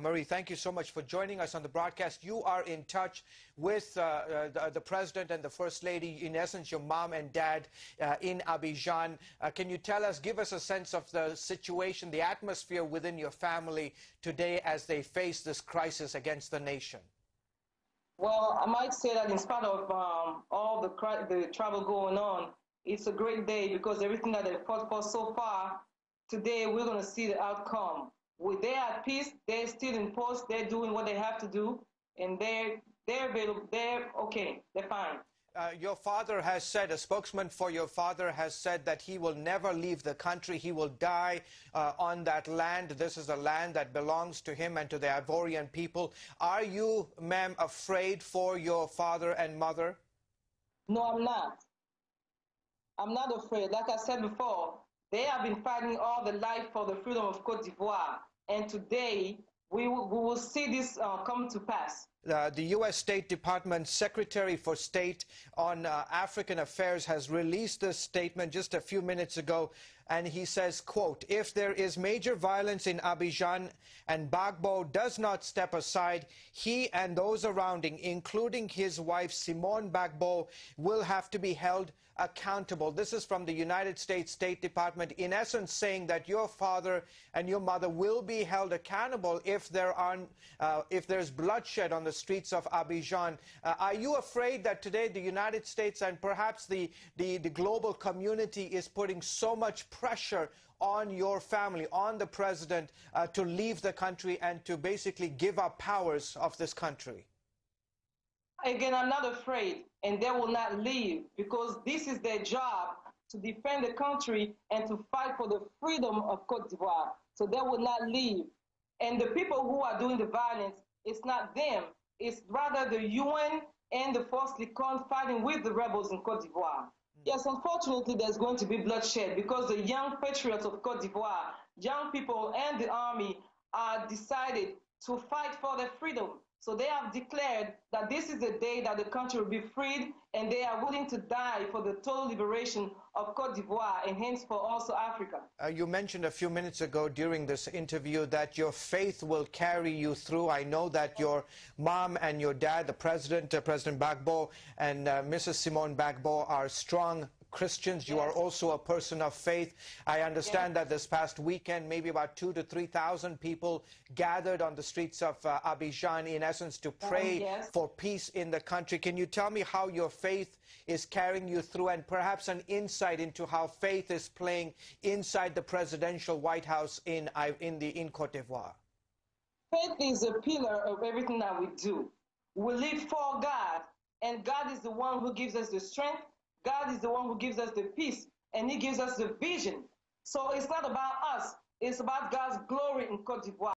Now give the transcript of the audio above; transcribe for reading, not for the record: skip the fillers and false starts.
Marie, thank you so much for joining us on the broadcast. You are in touch with the President and the First Lady, in essence, your mom and dad in Abidjan. Can you tell us, give us a sense of the situation, the atmosphere within your family today as they face this crisis against the nation? Well, I might say that in spite of all the trouble going on, it's a great day because everything that they fought for so far, today we're going to see the outcome. They're at peace, they're still in post, they're doing what they have to do, and they're available, they're okay, they're fine. Your father has said, a spokesman for your father has said that he will never leave the country. He will die on that land. This is a land that belongs to him and to the Ivorian people. Are you, ma'am, afraid for your father and mother? No, I'm not. I'm not afraid. Like I said before, they have been fighting all their life for the freedom of Côte d'Ivoire. And today, we will see this come to pass. The U.S. State Department Secretary for State on African Affairs has released this statement just a few minutes ago, and he says, quote, "If there is major violence in Abidjan and Gbagbo does not step aside, he and those around him, including his wife Simone Gbagbo, will have to be held accountable." This is from the United States State Department, in essence saying that your father and your mother will be held accountable if there's bloodshed on the streets of Abidjan. Are you afraid that today the United States and perhaps the global community is putting so much pressure on your family, on the president, to leave the country and to basically give up powers of this country? Again, I'm not afraid, and they will not leave because this is their job, to defend the country and to fight for the freedom of Côte d'Ivoire. So they will not leave. And the people who are doing the violence, it's not them. It's rather the UN and the Force Licon fighting with the rebels in Côte d'Ivoire. Yes, unfortunately, there's going to be bloodshed because the young patriots of Côte d'Ivoire, young people and the army are decided to fight for their freedom. So they have declared that this is the day that the country will be freed, and they are willing to die for the total liberation of Côte d'Ivoire and hence for also Africa. You mentioned a few minutes ago during this interview that your faith will carry you through. I know that your mom and your dad, the President Gbagbo and Mrs. Simone Gbagbo, are strong Christians. You are also a person of faith. I understand that this past weekend, maybe about 2,000 to 3,000 people gathered on the streets of Abidjan, in essence, to pray for peace in the country. Can you tell me how your faith is carrying you through, and perhaps an insight into how faith is playing inside the presidential White House in Côte d'Ivoire? Faith is a pillar of everything that we do. We live for God, and God is the one who gives us the strength. God is the one who gives us the peace, and he gives us the vision. So it's not about us. It's about God's glory in Côte d'Ivoire.